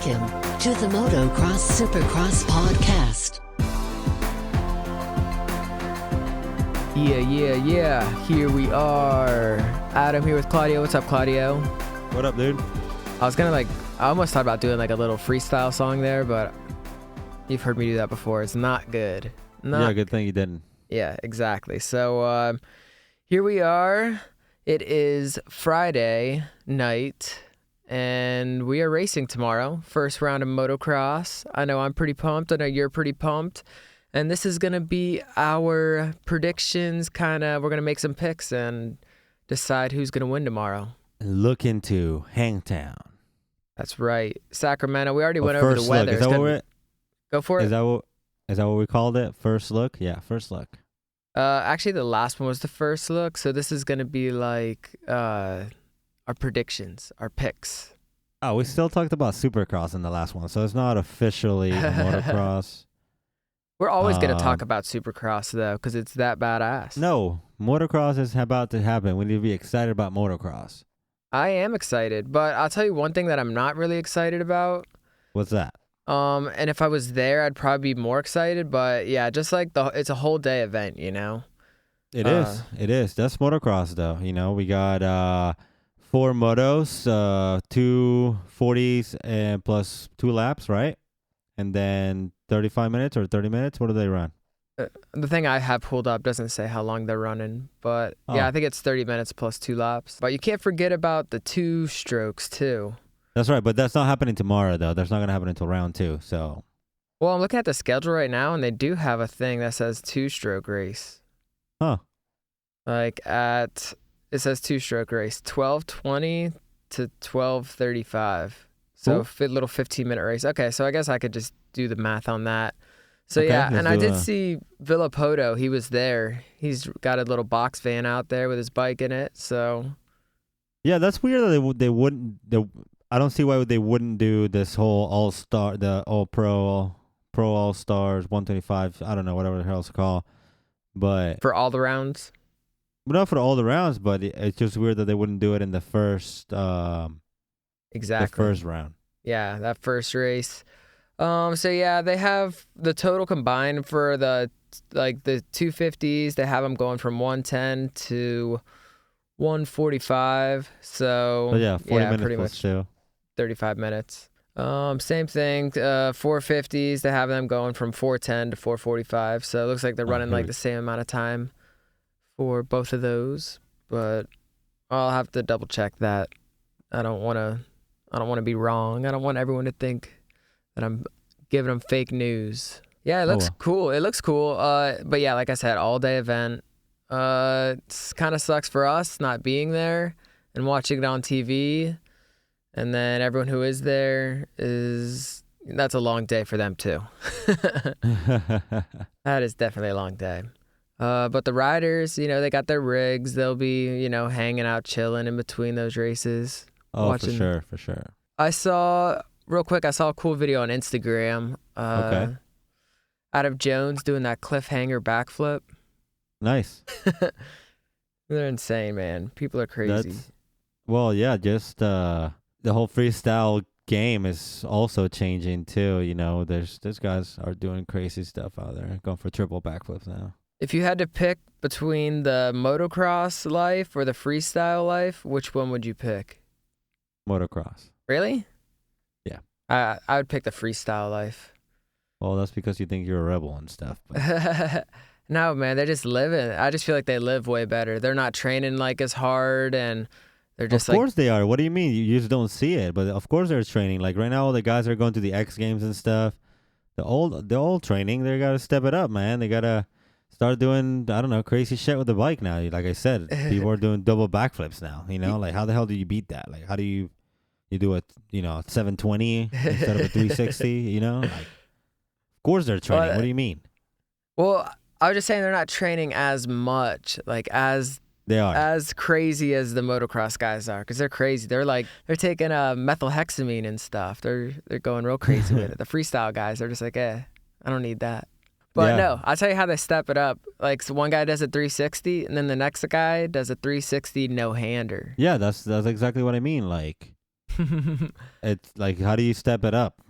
Welcome to the Motocross Supercross podcast. Yeah. Here we are. Adam here with Claudio. What's up, Claudio? What up, dude? I almost thought about doing like a little freestyle song there, but you've heard me do that before. It's not good. Yeah, good thing you didn't. Yeah, exactly. So here we are. It is Friday night, and we are racing tomorrow. First round of motocross. I know I'm pretty pumped. I know you're pretty pumped. And this is going to be our predictions. We're going to make some picks and decide who's going to win tomorrow. Look into Hangtown. That's right. Sacramento. We already went over the weather. Is that what Go for it. Is that what we called it? First look? Yeah, first look. Actually, the last one was the first look. So this is going to be like our predictions, our picks. Oh, we still talked about Supercross in the last one, so it's not officially a motocross. We're always going to talk about Supercross, though, because it's that badass. No, motocross is about to happen. We need to be excited about motocross. I am excited, but I'll tell you one thing that I'm not really excited about. What's that? And if I was there, I'd probably be more excited. But yeah, just like it's a whole day event, you know? It is. That's motocross, though. You know, we got 4 motos, 2 40s, and plus 2 laps, right? And then 35 minutes or 30 minutes? What do they run? The thing I have pulled up doesn't say how long they're running. But yeah, I think it's 30 minutes plus 2 laps. But you can't forget about the 2 strokes, too. That's right, but that's not happening tomorrow, though. That's not going to happen until round 2, so... Well, I'm looking at the schedule right now, and they do have a thing that says 2-stroke race. Huh. It says 2-stroke race, 12:20 to 12:35. So little 15-minute race. Okay, so I guess I could just do the math on that. So okay, yeah, and I did see Villapoto. He was there. He's got a little box van out there with his bike in it, so... Yeah, that's weird that they wouldn't... I don't see why they wouldn't do this whole all-star, the all-pro all-stars, 125, I don't know, whatever the hell it's called. But for all the rounds? Not for all the rounds, but it's just weird that they wouldn't do it in the first exactly. The first round. Yeah, that first race. So yeah, they have the total combined for the 250s. They have them going from 110 to 145. So yeah, 40 minutes pretty plus much 2. 35 minutes. Same thing. 450s. They have them going from 410 to 445. So it looks like they're running like the same amount of time for both of those. But I'll have to double check that. I don't want to be wrong. I don't want everyone to think that I'm giving them fake news. Yeah, it looks cool. It looks cool. But yeah, like I said, all day event. It kind of sucks for us not being there and watching it on TV. And then everyone who is there that's a long day for them too. That is definitely a long day. But the riders, they got their rigs. They'll be, hanging out, chilling in between those races. Oh, for sure. I saw a cool video on Instagram. Out of Jones doing that cliffhanger backflip. Nice. They're insane, man. People are crazy. Just the whole freestyle game is also changing too. Those guys are doing crazy stuff out there, going for triple backflips now. If you had to pick between the motocross life or the freestyle life, which one would you pick? Motocross. Really? Yeah. I would pick the freestyle life. Well, that's because you think you're a rebel and stuff. But... No, man, they're just living. I just feel like they live way better. They're not training like as hard, and they're just Of course they are. What do you mean? You just don't see it. But of course they're training. Like right now, all the guys are going to the X Games and stuff. The old training, they got to step it up, man. They got to start doing, I don't know, crazy shit with the bike now. Like I said, people are doing double backflips now. Like how the hell do you beat that? Like how do you do a 720 instead of a 360? Like, of course they're training. What do you mean? Well, I was just saying they're not training as much, like as they are as crazy as the motocross guys are, because they're crazy. They're taking methylhexamine and stuff. They're going real crazy with it. The freestyle guys, they're just like, I don't need that. But no, I'll tell you how they step it up. Like, so one guy does a 360, and then the next guy does a 360 no-hander. Yeah, that's exactly what I mean. Like, It's like, how do you step it up?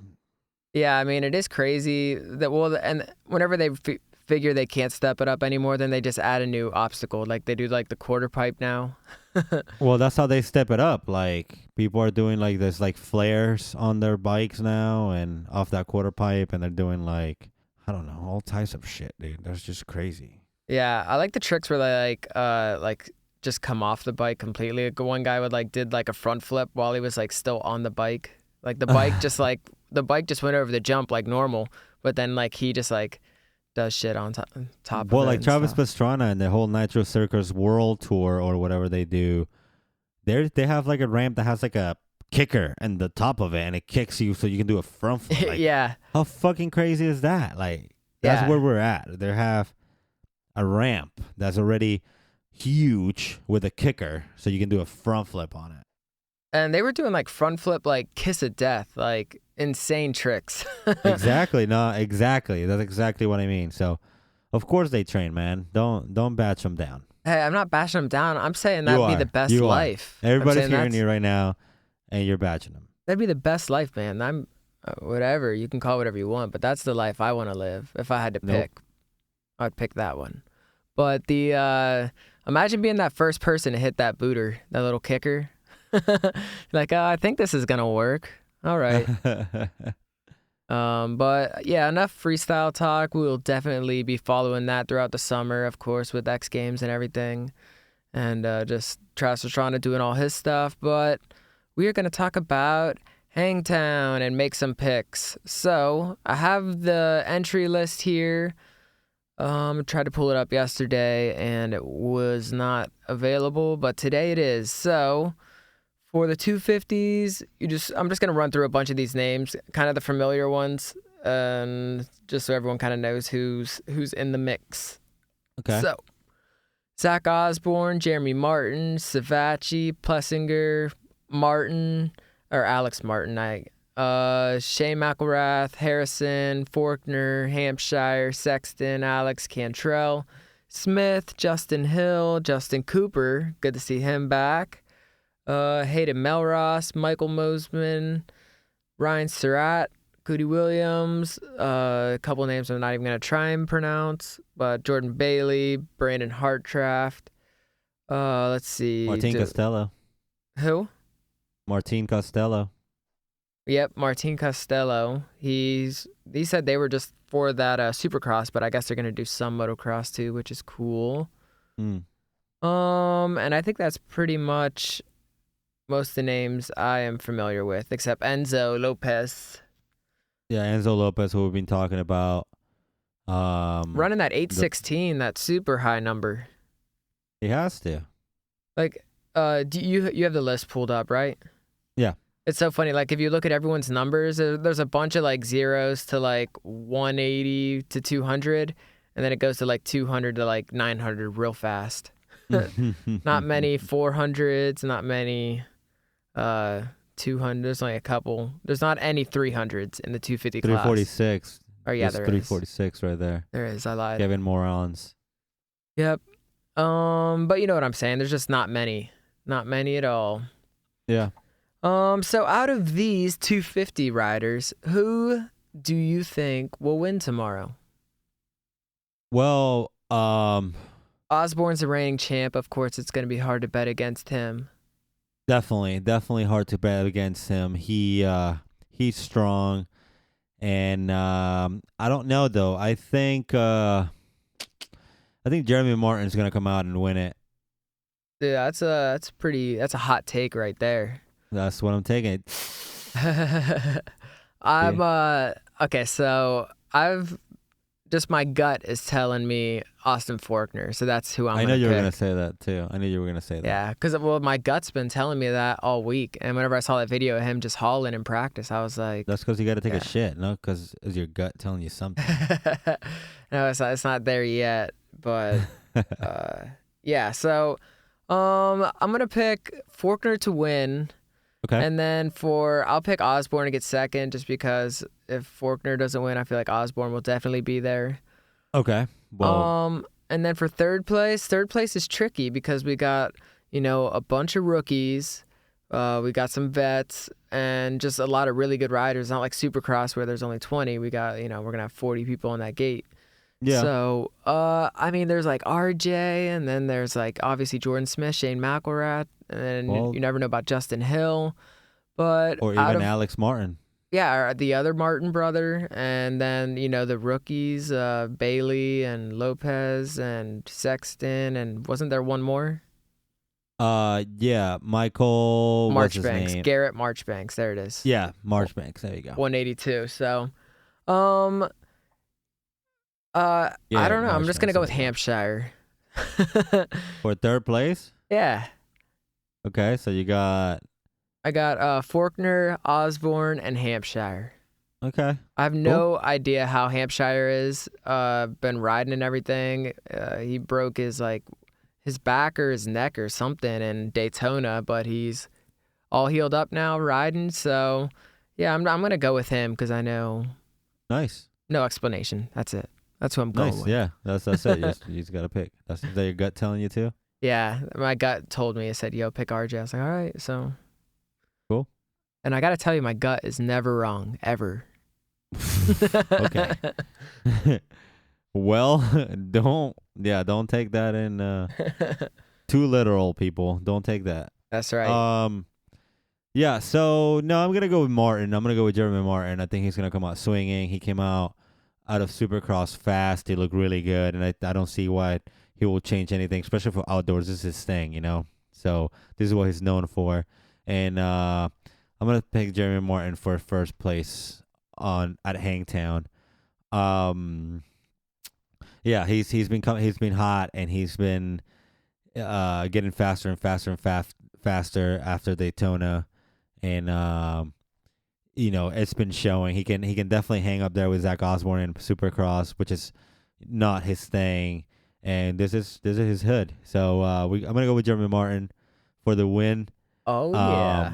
Yeah, I mean, it is crazy that and whenever they figure they can't step it up anymore, then they just add a new obstacle. Like they do like the quarter pipe now. Well, that's how they step it up. Like people are doing like this, like flares on their bikes now, and off that quarter pipe, and they're doing like, I don't know, all types of shit, dude. That's just crazy. Yeah, I like the tricks where they like just come off the bike completely. Like, one guy did like a front flip while he was like still on the bike. Like the bike just went over the jump like normal, but then like he just like does shit on top of it. Well, like and Travis stuff. Pastrana and the whole Nitro Circus World Tour or whatever they do, they have like a ramp that has like a kicker and the top of it, and it kicks you so you can do a front flip. Like, Yeah. how fucking crazy is that? Like, that's Yeah. where we're at. They have a ramp that's already huge with a kicker, so you can do a front flip on it. And they were doing like front flip, like kiss of death, like insane tricks. Exactly. No, exactly. That's exactly what I mean. So, of course they train, man. Don't batch them down. Hey, I'm not bashing them down. I'm saying that'd be the best You are. life. Everybody's hearing you right now, and you're batching them. That'd be the best life, man. I'm whatever. You can call it whatever you want, but that's the life I want to live. If I had to pick, I'd pick that one. But the imagine being that first person to hit that booter, that little kicker. Like, I think this is gonna work. All right. But yeah, enough freestyle talk. We will definitely be following that throughout the summer, of course, with X Games and everything, and just Travis Pastrana doing all his stuff. But we are gonna talk about Hangtown and make some picks. So I have the entry list here. Tried to pull it up yesterday and it was not available, but today it is. So for the 250s, I'm just gonna run through a bunch of these names, kind of the familiar ones, and just so everyone kind of knows who's in the mix. Okay. So Zach Osborne, Jeremy Martin, Savachi, Plessinger, Martin, or Alex Martin, Shane McElrath, Harrison, Faulkner, Hampshire, Sexton, Alex Cantrell, Smith, Justin Hill, Justin Cooper, good to see him back, Hayden Melross, Michael Mosman, Ryan Surratt, Goody Williams, a couple names I'm not even going to try and pronounce, but Jordan Bailey, Brandon Harttraft, let's see. Martin Costello. Who? Martin Costello. Yep, Martin Costello. He said they were just for that Supercross, but I guess they're gonna do some motocross too, which is cool. Mm. And I think that's pretty much most of the names I am familiar with, except Enzo Lopez. Yeah, Enzo Lopez, who we've been talking about. Running that 816, that super high number. He has to. Like, do you have the list pulled up, right? Yeah. It's so funny. Like, if you look at everyone's numbers, there's a bunch of like zeros to like 180 to 200, and then it goes to like 200 to like 900 real fast. Not many 400s, not many 200s. There's only a couple. There's not any 300s in the 250 class. 346. Oh yeah, there is. 346 right there. There is. I lied. Kevin Morons. Yep. But you know what I'm saying. There's just not many. Not many at all. Yeah. So out of these 250 riders, who do you think will win tomorrow? Well, Osborne's the reigning champ. Of course, it's going to be hard to bet against him. definitely hard to bet against him. He's strong, and I don't know though. I think Jeremy Martin's gonna come out and win it. Yeah, that's a hot take right there. That's what I'm taking. Okay, so my gut is telling me Austin Faulkner, so that's who I'm. I know you pick. were gonna say that too. I knew you were gonna say that. Yeah, because my gut's been telling me that all week, and whenever I saw that video of him just hauling in practice, I was like, That's because you got to take a shit, no? Because is your gut telling you something? No, it's not there yet, but yeah. So I'm gonna pick Faulkner to win. Okay. And then I'll pick Osborne to get second, just because if Faulkner doesn't win, I feel like Osborne will definitely be there. Okay. Well, And then for third place is tricky because we got, a bunch of rookies. We got some vets and just a lot of really good riders. Not like Supercross where there's only 20. We got, we're going to have 40 people on that gate. Yeah. So, I mean, there's like RJ, and then there's like obviously Jordan Smith, Shane McElrath, and then you never know about Justin Hill. But or even Alex Martin. Yeah, the other Martin brother, and then, the rookies, Bailey and Lopez and Sexton, and wasn't there one more? Yeah, Michael Marchbanks, Garrett Marchbanks. There it is. Yeah, Marchbanks. There you go. 182. So, I don't know. I'm just gonna go with Hampshire. For third place? Yeah. Okay, so I got Faulkner, Osborne, and Hampshire. Okay. I have no idea how Hampshire is. Been riding and everything. He broke his back or his neck or something in Daytona, but he's all healed up now riding. So, yeah, I'm gonna go with him because I know. Nice. No explanation. That's it. That's what I'm going with. Yeah, that's it. You just got to pick. Is that your gut telling you to? Yeah, my gut told me. It said, "Yo, pick RJ." I was like, "All right." So cool. And I got to tell you, my gut is never wrong, ever. Okay. Well, don't take that in too literal, people. Don't take that. That's right. Yeah, so no, I'm gonna go with Martin. I'm gonna go with Jeremy Martin. I think he's gonna come out swinging. He came out of Supercross fast. He looked really good, and I don't see why he will change anything, especially for outdoors. This is his thing, So this is what he's known for, and I'm gonna pick Jeremy Martin for first place at Hangtown. Yeah, he's been hot, and he's been getting faster and faster and faster after Daytona, and it's been showing. He can definitely hang up there with Zach Osborne in Supercross, which is not his thing, and this is his hood. So I'm gonna go with Jeremy Martin for the win. Oh yeah.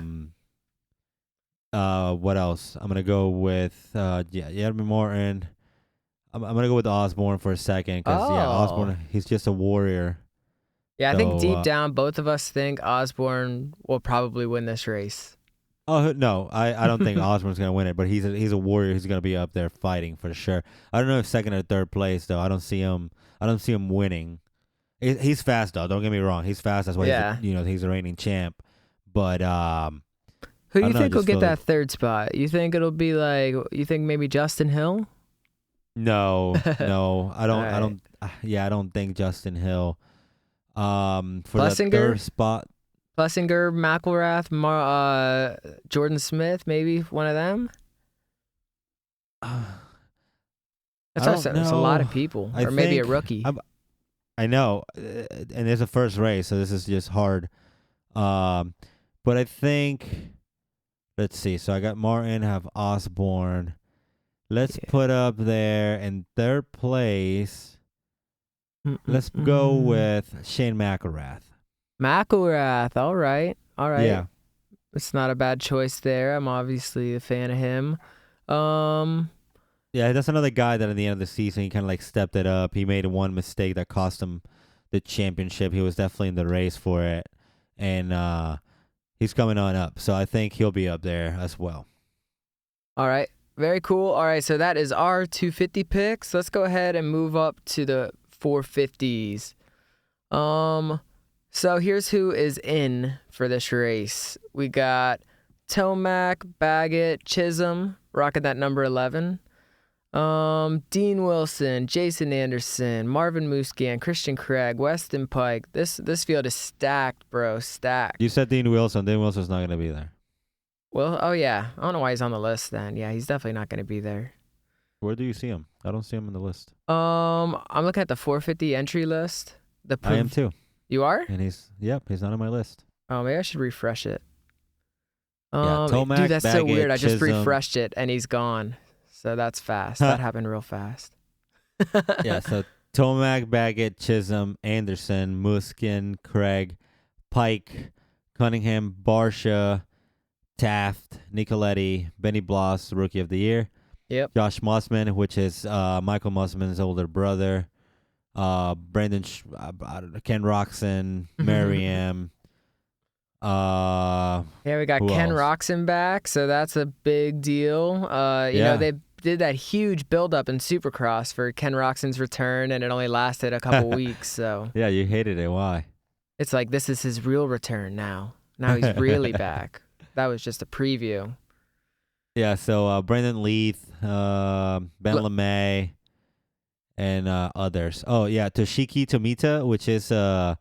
What else? I'm gonna go with Jeremy Martin. I'm gonna go with Osborne for a second because Osborne, he's just a warrior. Yeah, I think deep down both of us think Osborne will probably win this race. Oh no, I don't think Osborne's gonna win it, but he's a warrior. He's gonna be up there fighting for sure. I don't know if second or third place though. I don't see him winning. He's fast though. Don't get me wrong. He's fast. That's why he's a reigning champ. But who do you think will get that third spot? You think it'll be you think maybe Justin Hill? No, I don't. Right. I don't. Yeah, I don't think Justin Hill. For that third spot. Plessinger, McElrath, Jordan Smith, maybe one of them. It's a lot of people, or maybe a rookie. I know, and it's a first race, so this is just hard. But I think, let's see. So I got Martin, I have Osborne. Let's put up there in third place. Let's go with Shane McElrath. McElrath, all right. Yeah. It's not a bad choice there. I'm obviously a fan of him. Yeah, that's another guy that at the end of the season, he kind of stepped it up. He made one mistake that cost him the championship. He was definitely in the race for it. And he's coming on up. So I think he'll be up there as well. All right. Very cool. All right, so that is our 250 picks. Let's go ahead and move up to the 450s. So here's who is in for this race. We got Tomac, Baggett, Chisholm, rocking that number 11. Dean Wilson, Jason Anderson, Marvin Musquin, Christian Craig, Weston Pike. This field is stacked, bro. Stacked. You said Dean Wilson. Dean Wilson's not going to be there. Well, oh yeah. I don't know why he's on the list then. Yeah, he's definitely not going to be there. Where do you see him? I don't see him on the list. I'm looking at the 450 entry list. I am too. You are? And he's not on my list. Oh, maybe I should refresh it. Tomac, dude, that's Baggett, so weird. I just Chisholm. refreshed it and he's gone. So that's fast. That happened real fast. Yeah, so Tomac, Baggett, Chisholm, Anderson, Musquin, Craig, Pike, Cunningham, Barsha, Taft, Nicoletti, Benny Bloss, Rookie of the Year. Yep. Josh Mossman, which is Michael Mossman's older brother. Brandon, Ken Roxon, Merriam, Yeah, we got who Ken else? Roczen back, so that's a big deal. You know, they did that huge build-up in Supercross for Ken Roczen's return, and it only lasted a couple weeks. So Yeah, you hated it. Why? it's like this is his real return now. Now he's really back. That was just a preview. Yeah, so Brendan Leith, Ben LeMay, and others. Oh, yeah, Toshiki Tomita, which is a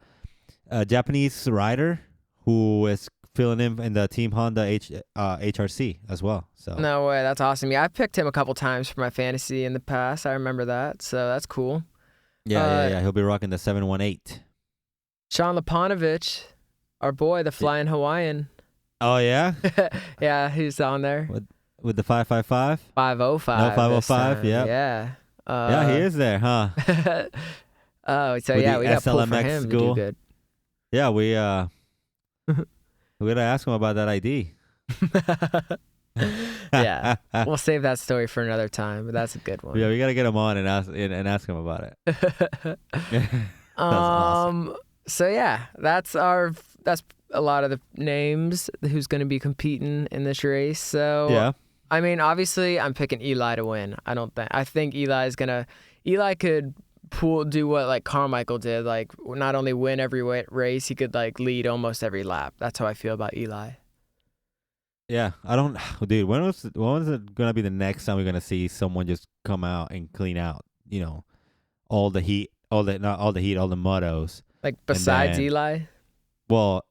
Japanese rider who is filling in the Team Honda HRC as well. So No way, that's awesome. Yeah, I picked him a couple times for my fantasy in the past. I remember that, so that's cool. yeah, he'll be rocking the 718. Sean Leponovich, our boy, the Flying Hawaiian. Oh yeah, Yeah, he's on there. with the 555. 505. No, 505. Yeah. Yeah. Yeah. Yeah, he is there, huh? Oh, so With yeah, the we got pulled for SLMX him to do school. good. Yeah, we gotta ask him about that ID. Yeah, we'll save that story for another time, but that's a good one. Yeah, we gotta get him on and ask him about it. That's awesome. So yeah, that's a lot of the names who's going to be competing in this race. So Yeah. I mean, obviously, I'm picking Eli to win. I think Eli could do what like Carmichael did, like not only win every race, he could like lead almost every lap. That's how I feel about Eli. Yeah, dude. When was it gonna be the next time we're gonna see someone just come out and clean out? You know, all the heat, all the motos. Like besides then- Eli, Well,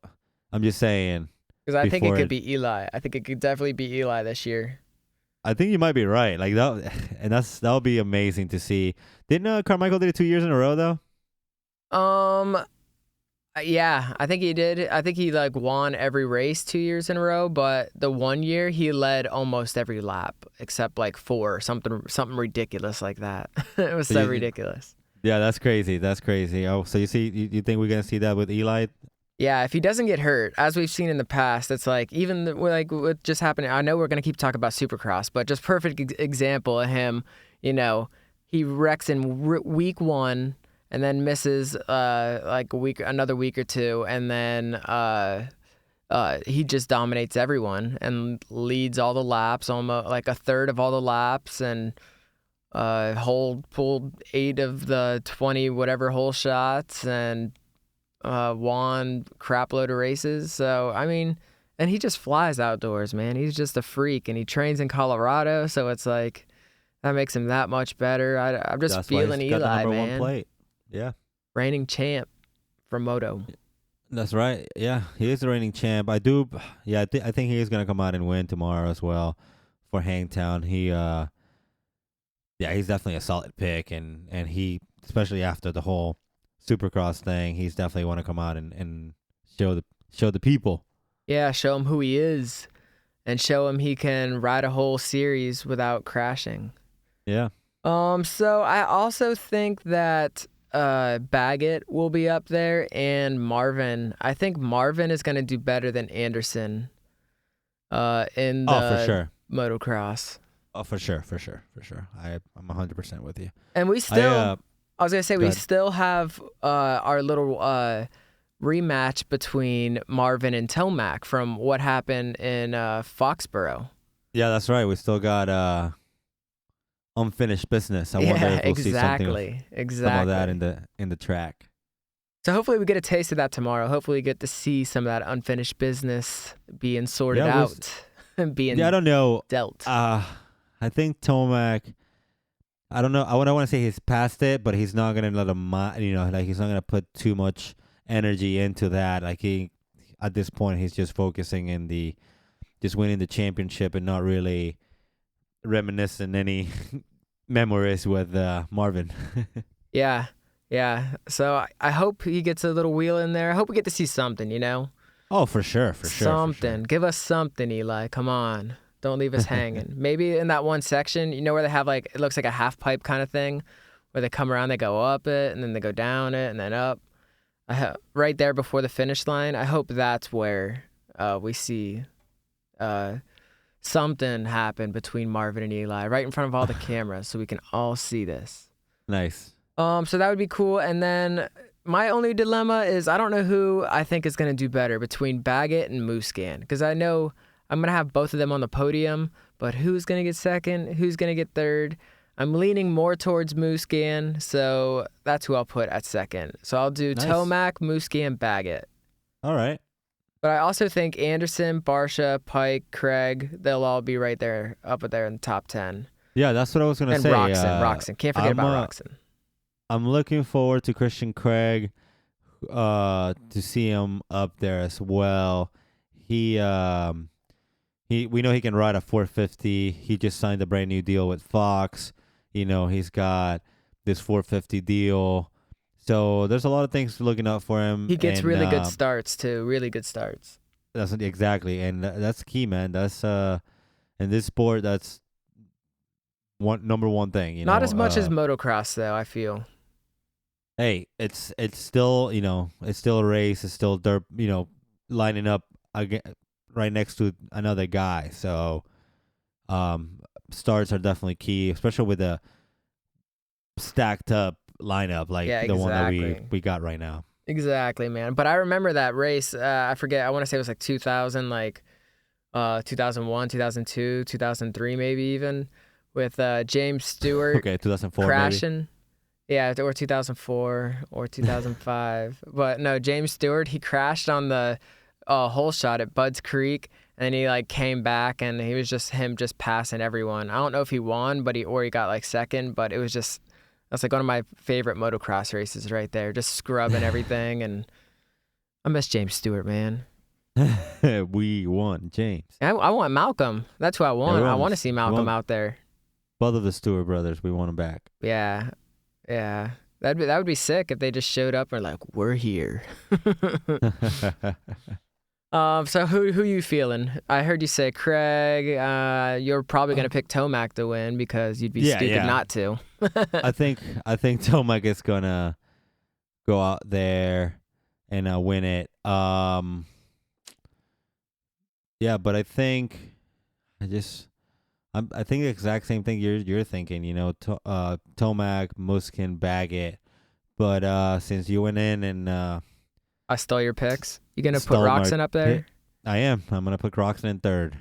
I'm just saying. because I think it before could be Eli. I think it could definitely be Eli this year. I think you might be right. Like that, and that would be amazing to see. Didn't Carmichael did it 2 years in a row though? Yeah, I think he did. I think he like won every race 2 years in a row, but the 1 year he led almost every lap except like 4, something ridiculous like that. It was so ridiculous. Yeah, that's crazy. That's crazy. Oh, so you think we're gonna see that with Eli? Yeah, if he doesn't get hurt, as we've seen in the past, it's like even like what just happened. I know we're gonna keep talking about Supercross, but just perfect example of him. You know, he wrecks in week 1 and then misses like another week or two, and then he just dominates everyone and leads all the laps, almost like a third of all the laps, and pulled 8 of the 20 whatever hole shots, and won crap load of races. So I mean, and he just flies outdoors, man. He's just a freak, and he trains in Colorado, so it's like that makes him that much better. I'm just That's why feeling he's got the Eli, number man. 1 plate. Yeah. Reigning champ from Moto. That's right. Yeah, he is the reigning champ. I do. Yeah, I think he is gonna come out and win tomorrow as well for Hangtown. He's definitely a solid pick, and he, especially after the whole Supercross thing, he's definitely want to come out and show the people. Yeah, show him who he is, and show him he can ride a whole series without crashing. Yeah. So I also think that Baggett will be up there, and Marvin. I think Marvin is going to do better than Anderson in the for sure. motocross. Oh, for sure. I'm 100% with you. And we still, I was going to say, go we ahead. still have our little rematch between Marvin and Tomac from what happened in Foxborough. Yeah, that's right. We still got unfinished business. I wonder if we'll see something some of that in the track. So hopefully we get a taste of that tomorrow. Hopefully we get to see some of that unfinished business being sorted out and being I don't know. dealt. I think Tomac, I don't know. I don't want to say he's past it, but he's not gonna let him. Like he's not gonna put too much energy into that. Like at this point, he's just focusing in just winning the championship and not really reminiscing any memories with Marvin. Yeah. So I hope he gets a little wheel in there. I hope we get to see something, Oh, for sure. Something. Give us something, Eli. Come on. Don't leave us hanging. Maybe in that one section, where they have like, it looks like a half pipe kind of thing, where they come around, they go up it, and then they go down it, and then up. Right there before the finish line, I hope that's where we see something happen between Marvin and Eli, right in front of all the cameras, so we can all see this. Nice. So that would be cool. And then my only dilemma is I don't know who I think is going to do better between Baggett and Muscan, because I know I'm going to have both of them on the podium, but who's going to get second? Who's going to get third? I'm leaning more towards Muscan, so that's who I'll put at second. So I'll do Nice. Tomac, Muscan, Baggett. All right. But I also think Anderson, Barsha, Pike, Craig, they'll all be right there, up there in the top 10. Yeah, that's what I was gonna And say. Roxon. Can't forget about Roxon. I'm looking forward to Christian Craig, to see him up there as well. We know he can ride a 450. He just signed a brand new deal with Fox. He's got this 450 deal. So there's a lot of things looking out for him. He gets really good starts too. Really good starts. That's exactly, and that's key, man. That's in this sport, that's number one thing. Not as much as motocross, though, I feel. Hey, it's still it's still a race. It's still dirt. Lining up again right next to another guy. So, starts are definitely key, especially with a stacked up lineup like the one that we got right now. Exactly, man. But I remember that race. I forget. I want to say it was like 2000, 2001, 2002, 2003, maybe even, with James Stewart. Okay, 2004 crashing. maybe. Yeah, or 2004 or 2005. But no, James Stewart, he crashed on the hole shot at Budds Creek, and then he came back, and he was just passing everyone. I don't know if he won, but he got second. But it was just, that's one of my favorite motocross races right there, just scrubbing everything. And I miss James Stewart, man. We won, James. I want Malcolm. That's who I want. I want to see Malcolm out there. Both of the Stewart brothers, we want them back. Yeah. That would be sick if they just showed up and we're here. So who you feeling? I heard you say Craig. You're probably gonna pick Tomac to win because you'd be stupid not to. I think Tomac is gonna go out there and win it. Yeah, but I think I think the exact same thing you're thinking. Tomac, Muskin, Baggett. But since you went in and I stole your picks, you gonna put Roxon up there? I am. I'm gonna put Roxon in third.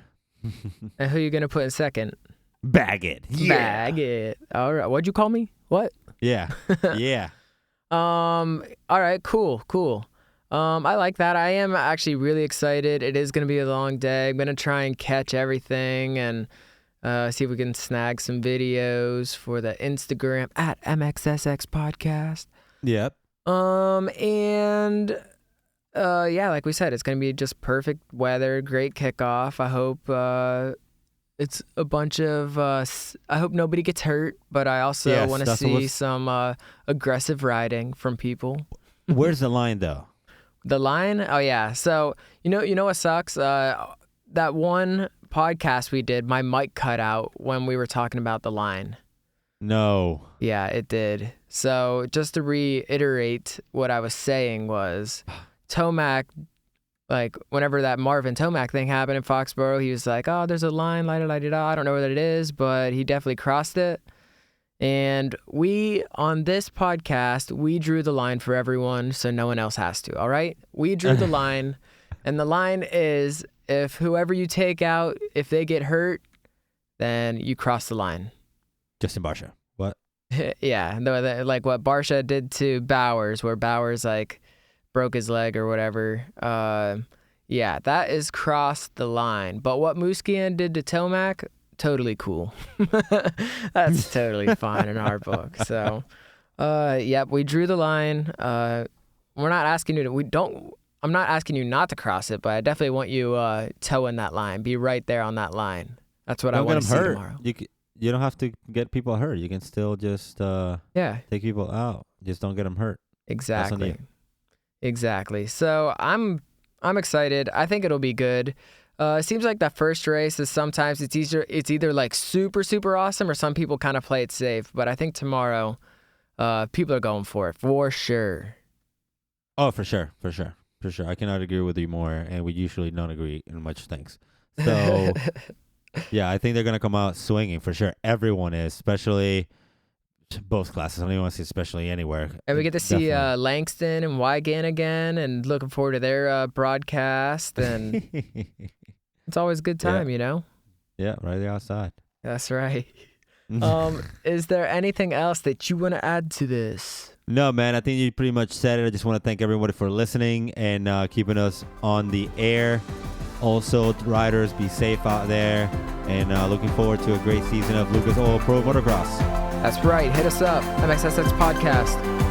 And who you gonna put in second? Baggett. Yeah. Baggett. All right. What'd you call me? What? Yeah. Yeah. All right. Cool. I like that. I am actually really excited. It is gonna be a long day. I'm gonna try and catch everything and see if we can snag some videos for the Instagram at MXSX Podcast. Yep. Yeah, like we said, it's going to be just perfect weather, great kickoff. I hope it's a bunch of I hope nobody gets hurt, but I also want to see some aggressive riding from people. Where's the line though? The line? Oh yeah. So, you know what sucks? That one podcast we did, my mic cut out when we were talking about the line. No. Yeah, it did. So just to reiterate what I was saying was Tomac, whenever that Marvin Tomac thing happened in Foxborough, he was like, oh, there's a line, la-da-la-da-da. I don't know what it is, but he definitely crossed it. And we, on this podcast, we drew the line for everyone so no one else has to, all right? We drew the line, and the line is if whoever you take out, if they get hurt, then you cross the line. Justin Barsha. What? Yeah, like what Barsha did to Bowers, where Bowers broke his leg or whatever. Yeah, that is crossed the line. But what Musquian did to Tomac, totally cool. That's totally fine in our book. So, yep, we drew the line. We're not asking you to. I'm not asking you not to cross it, but I definitely want you toeing that line. Be right there on that line. That's what I want to see tomorrow. You don't have to get people hurt. You can still just take people out. Just don't get them hurt. Exactly. So I'm excited. I think it'll be good. It seems like that first race is sometimes it's either super, super awesome or some people kind of play it safe. But I think tomorrow people are going for it for sure. Oh, for sure. I cannot agree with you more, and we usually don't agree in much things. So, yeah, I think they're going to come out swinging for sure. Everyone is, especially Both classes. I don't even want to see especially anywhere. And we get to see Definitely. Langston and Wygan again, and looking forward to their broadcast. And it's always a good time, you know? Yeah, right there outside. That's right. Is there anything else that you want to add to this? No, man, I think you pretty much said it. I just want to thank everybody for listening and keeping us on the air. Also, riders, be safe out there. And looking forward to a great season of Lucas Oil Pro Motocross. That's right. Hit us up. MXSX Podcast.